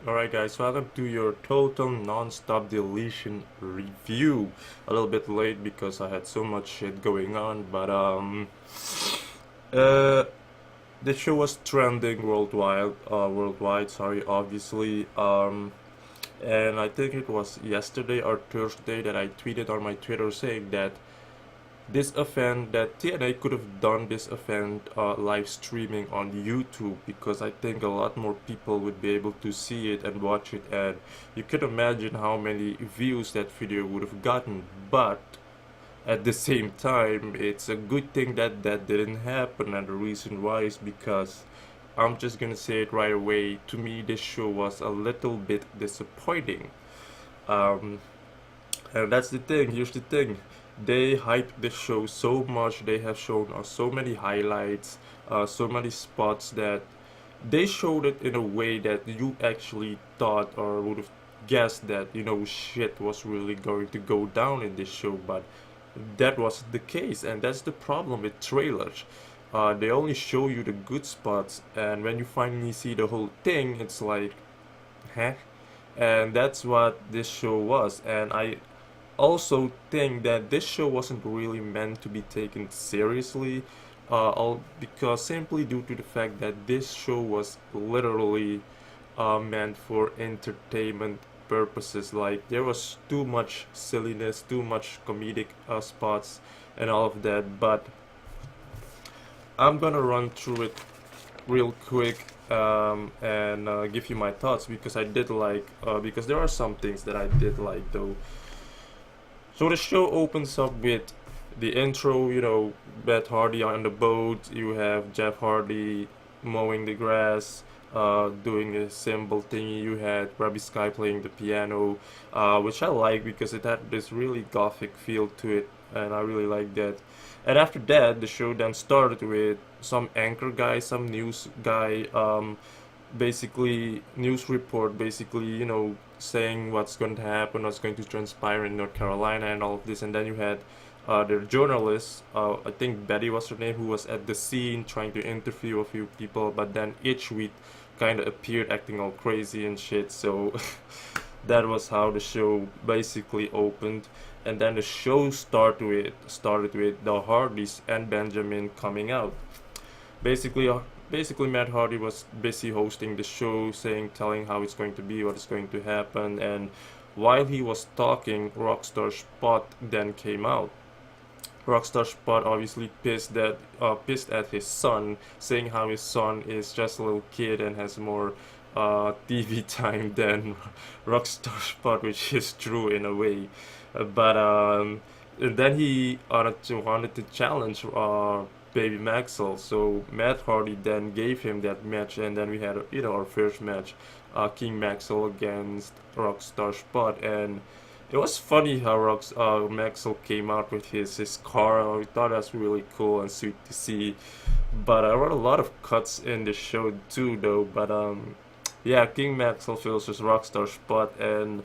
Alright guys, welcome to your total non-stop deletion review. A little bit late because I had so much shit going on, but uh the show was trending worldwide, sorry, obviously. And I think it was yesterday or Thursday that I tweeted on my Twitter saying that this event that TNA could have done this event live streaming on YouTube, because I think a lot more people would be able to see it and watch it, and you can imagine how many views that video would have gotten. But at the same time, it's a good thing that that didn't happen, and the reason why is because I'm just gonna say it right away. To me, this show was a little bit disappointing. Um, and that's the thing. Here's the thing. They hyped the show so much. They have shown us so many highlights, so many spots that they showed it in a way that you actually thought or would have guessed that shit was really going to go down in this show. But that wasn't the case, and that's the problem with trailers. They only show you the good spots, and when you finally see the whole thing, it's like, huh? And that's what this show was. And I also think that this show wasn't really meant to be taken seriously, all because simply due to the fact that this show was literally meant for entertainment purposes. Like, there was too much silliness, too much comedic spots, and all of that. But I'm gonna run through it real quick, and give you my thoughts, because I did like, because there are some things that I did like though. So the show opens up with the intro, Beth Hardy on the boat. You have Jeff Hardy mowing the grass, doing a cymbal thingy. You had Robbie Sky playing the piano, which I like because it had this really gothic feel to it, and I really like that. And after that, the show then started with some anchor guy, some news guy, basically news report, basically saying what's going to happen, what's going to transpire in North Carolina, and all of this. And then you had the journalist, I think Betty was her name, who was at the scene trying to interview a few people, but then each week kind of appeared acting all crazy and shit. So that was how the show basically opened. And then the show started with the Hardys and Benjamin coming out. Basically, basically Matt Hardy was busy hosting the show, telling how it's going to be, what is going to happen, and while he was talking, Rockstar Spot then came out. Rockstar Spot obviously pissed at his son, saying how his son is just a little kid and has more TV time than Rockstar Spot, which is true in a way. But and then he wanted to challenge Baby Maxwell. So Matt Hardy then gave him that match, and then we had our first match, King Maxwell against Rockstar Spot. And it was funny how Maxwell came out with his car. I thought that was really cool and sweet to see. But I wrote a lot of cuts in the show too, though. But yeah, King Maxwell versus Rockstar Spot, and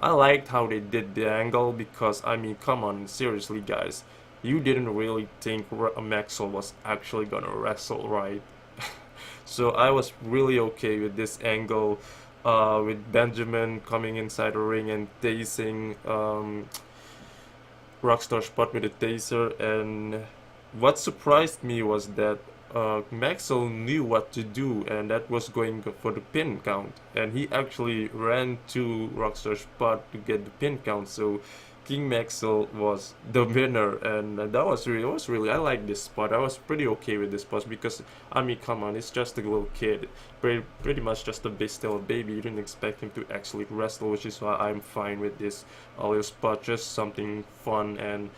I liked how they did the angle, because I mean, come on, seriously, guys, you didn't really think Maxwell was actually gonna wrestle, right? So I was really okay with this angle, with Benjamin coming inside the ring and tasing Rockstar Spot with a taser. And what surprised me was that Maxwell knew what to do, and that was going for the pin count. And he actually ran to Rockstar Spot to get the pin count. So King Maxwell was the winner, and that was really I like this spot. I was pretty okay with this spot, because I mean, come on, it's just a little kid, pretty much just still a baby. You didn't expect him to actually wrestle, which is why I'm fine with this little spot. Just something fun, and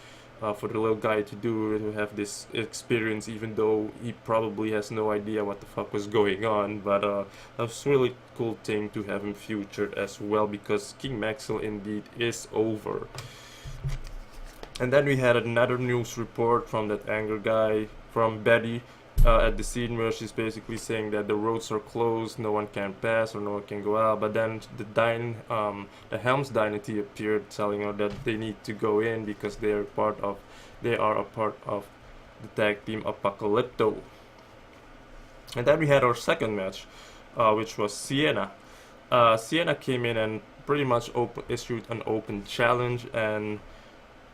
for the little guy to have this experience, even though he probably has no idea what the fuck was going on. But that's really cool thing to have him featured as well, because King Maxwell indeed is over. And then we had another news report from that anger guy, from Betty, at the scene, where she's basically saying that the roads are closed, no one can pass or no one can go out. But then the Helms Dynasty appeared, telling her that they need to go in because they are a part of the tag team Apocalypto. And then we had our second match, which was Sienna Sienna came in and pretty much issued an open challenge, and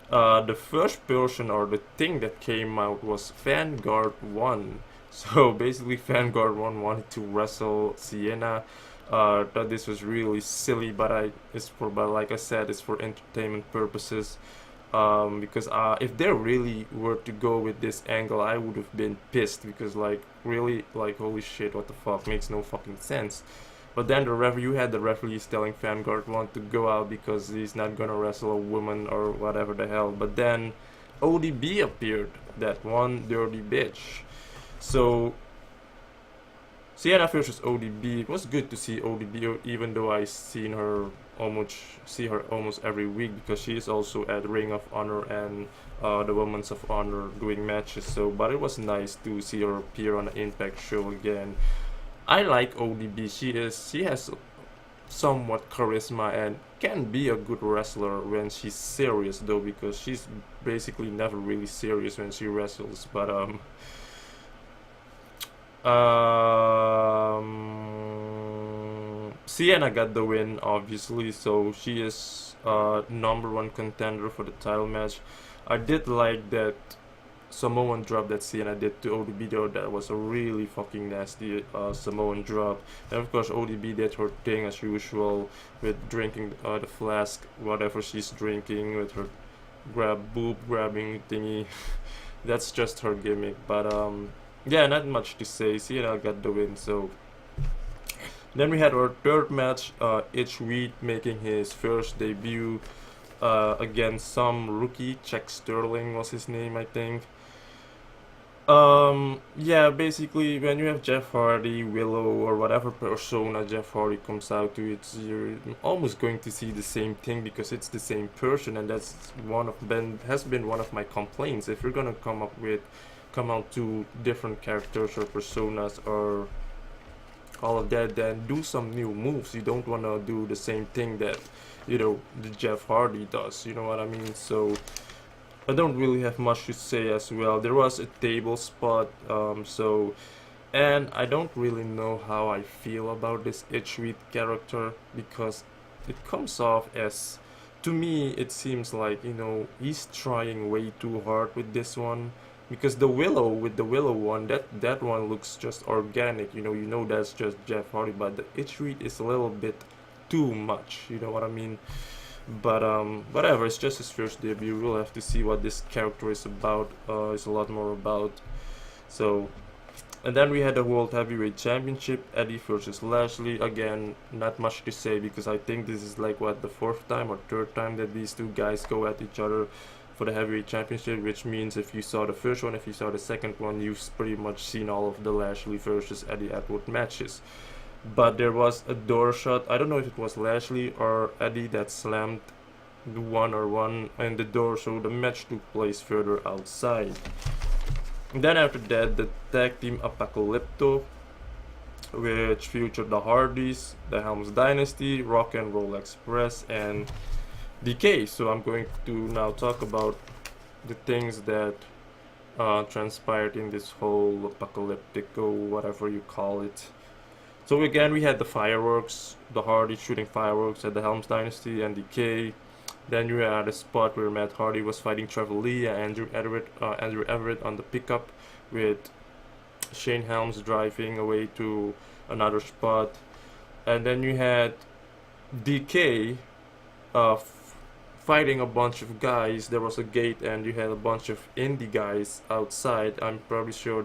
the first person or the thing that came out was Vanguard 1. So basically, Vanguard 1 wanted to wrestle Sienna. Thought this was really silly, but like I said, it's for entertainment purposes. Because if they really were to go with this angle, I would have been pissed because like really like holy shit, what the fuck, makes no fucking sense. But then you had the referees telling Vanguard want to go out because he's not gonna wrestle a woman or whatever the hell. But then ODB appeared, that one dirty bitch. So Sienna versus ODB. It was good to see ODB, even though I see her almost every week because she is also at Ring of Honor and the Women's of Honor doing matches. So, but it was nice to see her appear on the Impact show again. I like ODB. She has somewhat charisma and can be a good wrestler when she's serious though, because she's basically never really serious when she wrestles. But Sienna got the win, obviously, so she is #1 contender for the title match. I did like that Samoan drop that Sienna did to ODB though. That was a really fucking nasty Samoan drop. And of course ODB did her thing as usual with drinking the flask, whatever she's drinking, with her boob grabbing thingy. That's just her gimmick. But yeah, not much to say. Sienna got the win. So then we had our third match, Itch Reed making his first debut against some rookie. Czech Sterling was his name, I think. Yeah, basically, when you have Jeff Hardy, Willow, or whatever persona Jeff Hardy comes out to, you're almost going to see the same thing because it's the same person, and that's has been one of my complaints. If you're gonna come out to different characters or personas or all of that, then do some new moves. You don't wanna do the same thing that the Jeff Hardy does. You know what I mean? So I don't really have much to say as well. There was a table spot, and I don't really know how I feel about this Itchweed character because it comes off as, to me, it seems like he's trying way too hard with this one. Because the Willow one, that one looks just organic. You know that's just Jeff Hardy, but the Itchweed is a little bit too much. You know what I mean? But whatever, it's just his first debut. We'll have to see what this character is about. It's a lot more about. So, and then we had the World Heavyweight Championship, Eddie versus Lashley. Again, not much to say because I think this is like the fourth time or third time that these two guys go at each other for the Heavyweight Championship, which means if you saw the first one, if you saw the second one, you've pretty much seen all of the Lashley versus Eddie Edwards matches. But there was a door shot. I don't know if it was Lashley or Eddie that slammed the one in the door, so the match took place further outside. And then after that, the tag team Apocalypto, which featured the Hardys, the Helms Dynasty, Rock and Roll Express, and Decay. So I'm going to now talk about the things that transpired in this whole apocalyptico, whatever you call it. So again, we had the fireworks, the Hardy shooting fireworks at the Helms Dynasty and Decay. Then you had a spot where Matt Hardy was fighting Trevor Lee and Andrew Everett on the pickup, with Shane Helms driving away to another spot. And then you had Decay fighting a bunch of guys. There was a gate and you had a bunch of indie guys outside. I'm probably sure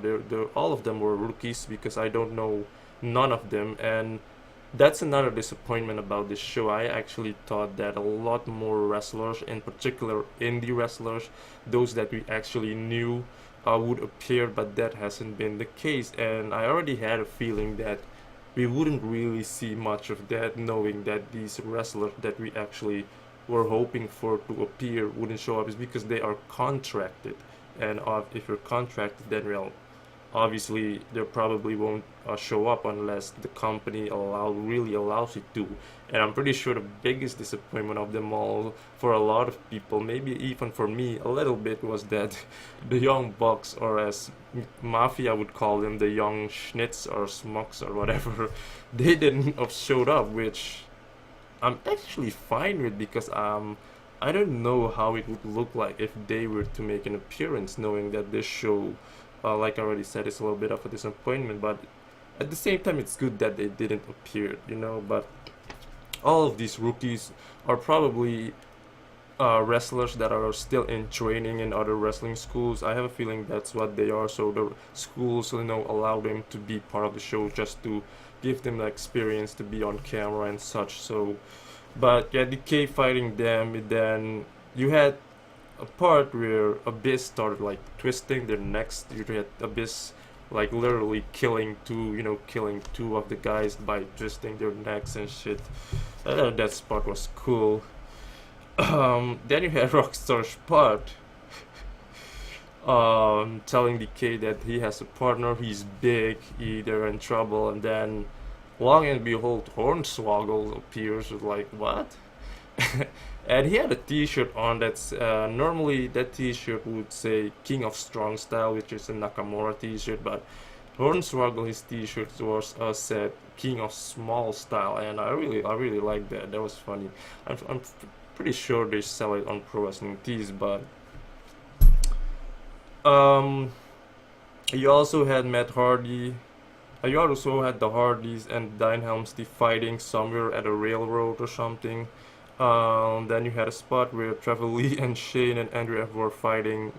all of them were rookies because I don't know none of them, and that's another disappointment about this show. I actually thought that a lot more wrestlers, in particular indie wrestlers, those that we actually knew, would appear, but that hasn't been the case, and I already had a feeling that we wouldn't really see much of that, knowing that these wrestlers that we actually were hoping for to appear wouldn't show up, is because they are contracted, and if you're contracted, then obviously they probably won't show up unless the company really allows it to. And I'm pretty sure the biggest disappointment of them all for a lot of people, maybe even for me a little bit, was that the young bucks, or as mafia would call them, the young schnitz or smucks or whatever, they didn't have showed up, which I'm actually fine with, because I don't know how it would look like if they were to make an appearance, knowing that this show, like I already said, is a little bit of a disappointment. But at the same time, it's good that they didn't appear, you know. But all of these rookies are probably wrestlers that are still in training in other wrestling schools. I have a feeling that's what they are. So the schools, you know, allow them to be part of the show just to give them the experience to be on camera and such. So, but yeah, DK fighting them, and then you had a part where Abyss started like twisting their necks. You had Abyss like literally killing two of the guys by twisting their necks and shit. That part was cool. Then you had Rockstar Spot telling DK that he has a partner, he's big, they're in trouble, and then long and behold, Hornswoggle appears with like, what? And he had a t-shirt on that's normally that t-shirt would say King of Strong Style, which is a Nakamura t-shirt, but Hornswoggle, his t-shirt was said King of Small Style, and I really like that. That was funny. I'm pretty sure they sell it on Pro Wrestling Tees, but um, you also had Matt Hardy. You also had the Hardys and Dine Helmsley fighting somewhere at a railroad or something. Then you had a spot where Trevor Lee and Shane and Andrew F were fighting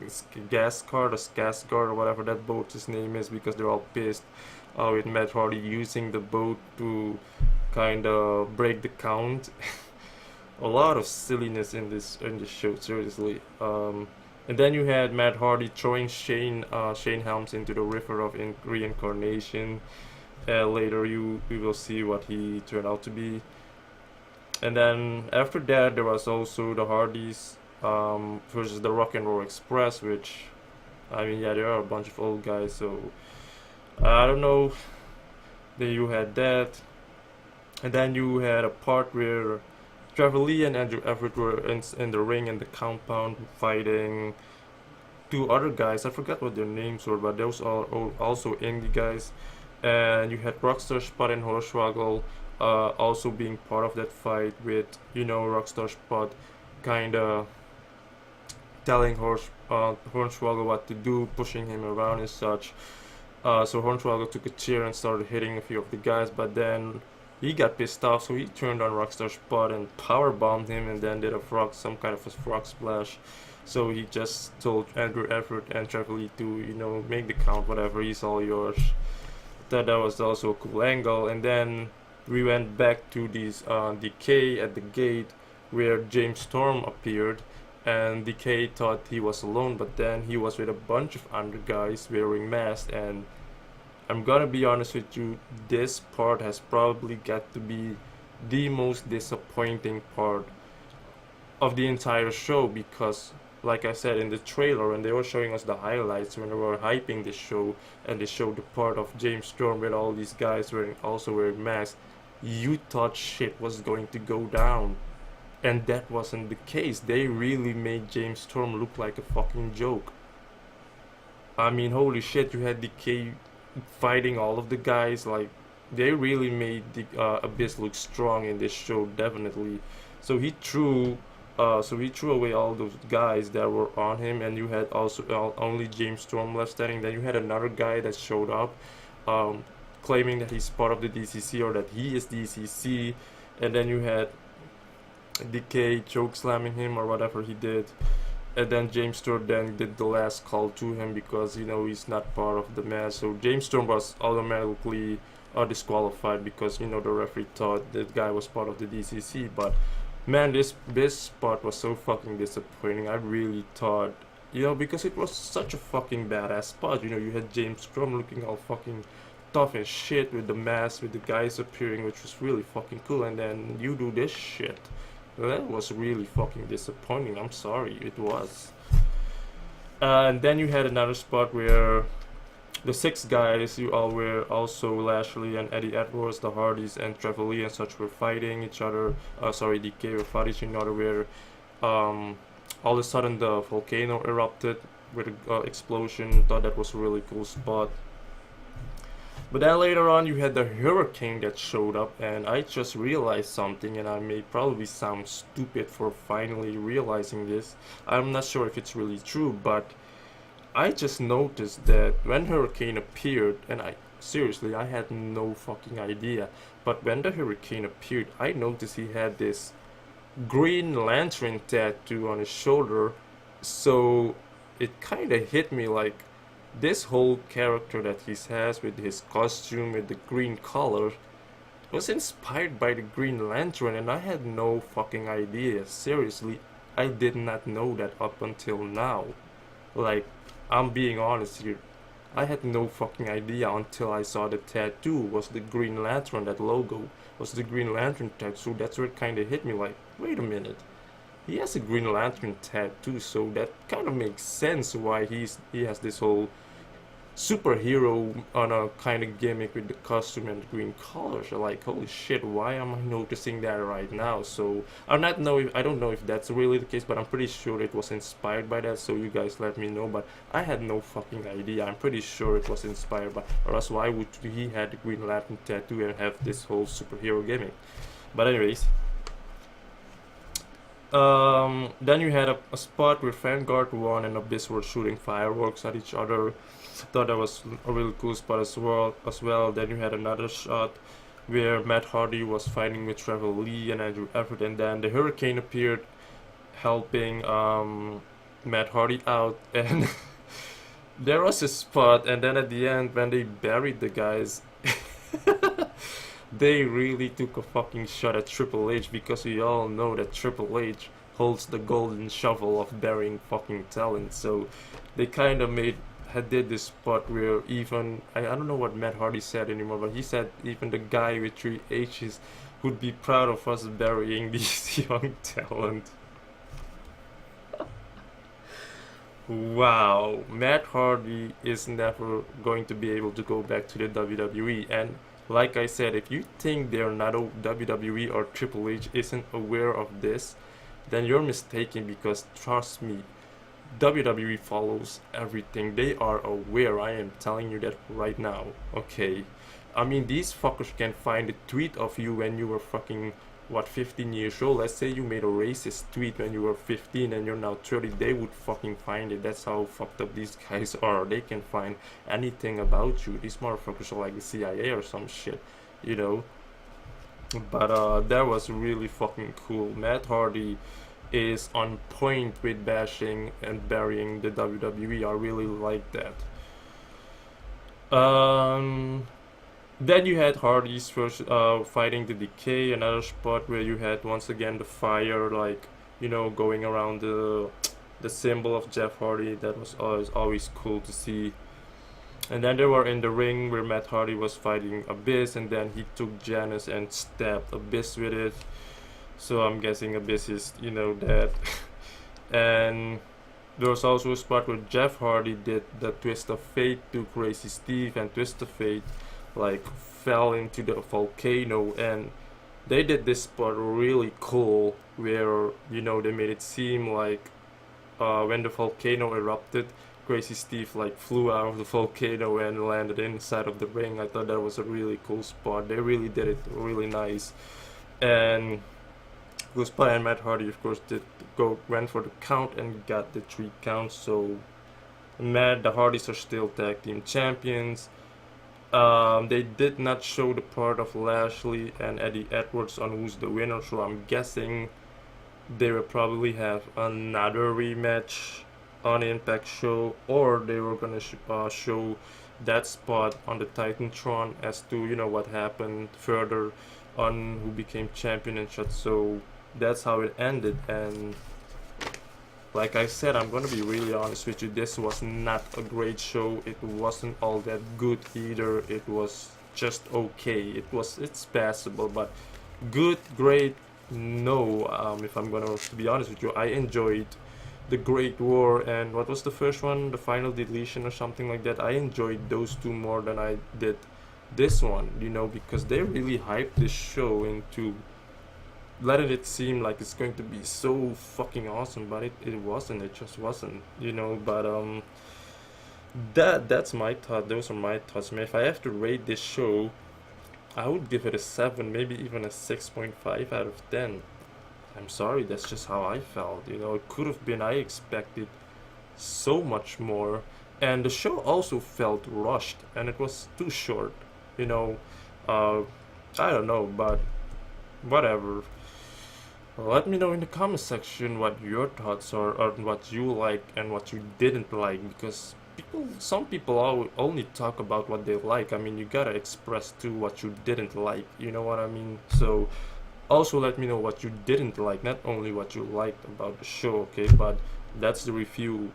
Gascard or Skarsgård or whatever that boat's name is, because they're all pissed with Matt Hardy using the boat to kind of break the count. A lot of silliness in this show, seriously. And then you had Matt Hardy throwing Shane Helms into the river of reincarnation. Later, we will see what he turned out to be. And then after that, there was also the Hardys versus the Rock and Roll Express, which, I mean, yeah, there are a bunch of old guys, so I don't know. Then you had that, and then you had a part where Trevor Lee and Andrew Everett were in the ring in the compound fighting two other guys. I forgot what their names were, but those are also indie guys. And you had Rockstar Spot and Hornswoggle also being part of that fight, with Rockstar Spot kind of telling Hornswoggle what to do, pushing him around and such. So Hornswoggle took a chair and started hitting a few of the guys, but then he got pissed off, so he turned on Rockstar Spot and power bombed him, and then did some kind of a frog splash. So he just told Andrew Everett and Trevor Lee to make the count, whatever, he's all yours. That was also a cool angle. And then we went back to this Decay at the gate where James Storm appeared, and Decay thought he was alone, but then he was with a bunch of other guys wearing masks. And I'm gonna be honest with you, this part has probably got to be the most disappointing part of the entire show, because like I said in the trailer, when they were showing us the highlights, when they were hyping the show, and they showed the part of James Storm with all these guys also wearing masks, you thought shit was going to go down. And that wasn't the case. They really made James Storm look like a fucking joke. I mean, holy shit, you had Decay fighting all of the guys. Like, they really made the Abyss look strong in this show, definitely. So he threw away all those guys that were on him, and you had also only James Storm left standing. Then you had another guy that showed up, claiming that he's part of the DCC, or that he is DCC, and then you had Decay choke slamming him or whatever he did. And then James Storm then did the last call to him, because he's not part of the match. So James Storm was automatically disqualified, because the referee thought that guy was part of the DCC. But man, this part was so fucking disappointing. I really thought, because it was such a fucking badass spot. You had James Storm looking all fucking tough and shit with the mask, with the guys appearing, which was really fucking cool. And then you do this shit. That was really fucking disappointing. I'm sorry, it was. And then you had another spot where The six guys you all were also Lashley and Eddie Edwards, the Hardys and Trevor Lee and such were fighting each other. Sorry, DK were fighting each other. Where all of a sudden the volcano erupted with an explosion. Thought that was a really cool spot. But then later on, you had the hurricane that showed up, and I just realized something, and I may probably sound stupid for finally realizing this. I'm not sure if it's really true, but I just noticed that when hurricane appeared, and I had no fucking idea, but when the hurricane appeared, I noticed he had this Green Lantern tattoo on his shoulder, so it kind of hit me like this whole character that he has with his costume with the green color was inspired by the Green Lantern, and I had no fucking idea. Seriously, I did not know that up until now. Like, I'm being honest here. I had no fucking idea until I saw the tattoo was the Green Lantern, that logo was the Green Lantern tattoo. That's where it kind of hit me like, wait a minute. He has a Green Lantern tattoo, so that kind of makes sense why he has this whole superhero on a kind of gimmick with the costume and the green colors. Like, holy shit, why am I noticing that right now? So I don't know if that's really the case, but I'm pretty sure it was inspired by that. So you guys let me know. But I had no fucking idea. I'm pretty sure it was inspired by, or else why would he had the Green Lantern tattoo and have this whole superhero gimmick? But anyways. Then you had a spot where Vanguard won and Abyss were shooting fireworks at each other. Thought that was a really cool spot as well. Then you had another shot where Matt Hardy was fighting with Trevor Lee and Andrew Everett, and then the Hurricane appeared, helping Matt Hardy out, and there was a spot, and then at the end when they buried the guys. They really took a fucking shot at Triple H, because we all know that Triple H holds the golden shovel of burying fucking talent. So they kind of did this spot where even I don't know what Matt Hardy said anymore, but he said even the guy with 3 H's would be proud of us burying these young talent. Wow, Matt Hardy is never going to be able to go back to the WWE, and like I said, if you think they're not a WWE or Triple H isn't aware of this, then you're mistaken, because trust me, WWE follows everything. They are aware. I am telling you that right now. Okay. I mean, these fuckers can find a tweet of you when you were fucking, what, 15 years old. Let's say you made a racist tweet when you were 15 and you're now 30. They would fucking find it. That's how fucked up these guys are. They can find anything about you. These motherfuckers are like the CIA or some shit, you know. But that was really fucking cool. Matt Hardy is on point with bashing and burying the WWE. I really like that. Then you had Hardy's first fighting the Decay, another spot where you had once again the fire, like, you know, going around the symbol of Jeff Hardy. That was always cool to see. And then they were in the ring where Matt Hardy was fighting Abyss, and then he took Janice and stabbed Abyss with it. So I'm guessing Abyss is, you know, dead. And there was also a spot where Jeff Hardy did the Twist of Fate to Crazy Steve, and Twist of Fate like fell into the volcano, and they did this spot really cool where, you know, they made it seem like when the volcano erupted, Crazy Steve like flew out of the volcano and landed inside of the ring. I thought that was a really cool spot. They really did it really nice. And Guspa and Matt Hardy, of course, went for the count and got the 3 counts. So the Hardys are still tag team champions. They did not show the part of Lashley and Eddie Edwards on who's the winner, so I'm guessing they will probably have another rematch on Impact show, or they were gonna show that spot on the Titantron as to, you know, what happened further on, who became champion and shit. So that's how it ended. And like I said, I'm gonna be really honest with you, this was not a great show. It wasn't all that good either. It was just okay. It's passable, but good, great, no. If I'm gonna, to be honest with you, I enjoyed The Great War, and what was the first one, the Final Deletion or something like that. I enjoyed those two more than I did this one, you know, because they really hyped this show into letting it seem like it's going to be so fucking awesome, but it wasn't. It just wasn't, you know. But that's my thought. Those are my thoughts, man. If I have to rate this show, I would give it a 7, maybe even a 6.5 out of 10. I'm sorry, that's just how I felt. You know, it could have been. I expected so much more, and the show also felt rushed, and it was too short. You know, uh, I don't know, but whatever. Let me know in the comment section what your thoughts are on what you like and what you didn't like, because some people only talk about what they like. I mean, you gotta express too what you didn't like. You know what I mean? So also let me know what you didn't like, not only what you liked about the show. Okay, but that's the review.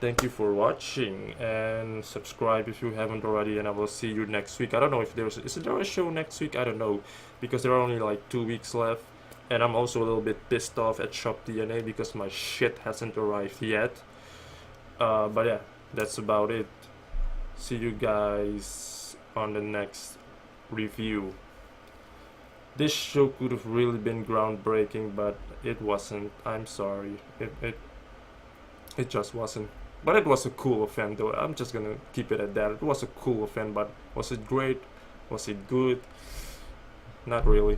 Thank you for watching, and subscribe if you haven't already, and I will see you next week. I don't know if is there a show next week? I don't know, because there are only like 2 weeks left, and I'm also a little bit pissed off at Shop DNA because my shit hasn't arrived yet. But yeah, that's about it. See you guys on the next review. This show could have really been groundbreaking, but it wasn't. I'm sorry. It just wasn't. But it was a cool event, though. I'm just gonna keep it at that. It was a cool event, but was it great? Was it good? Not really.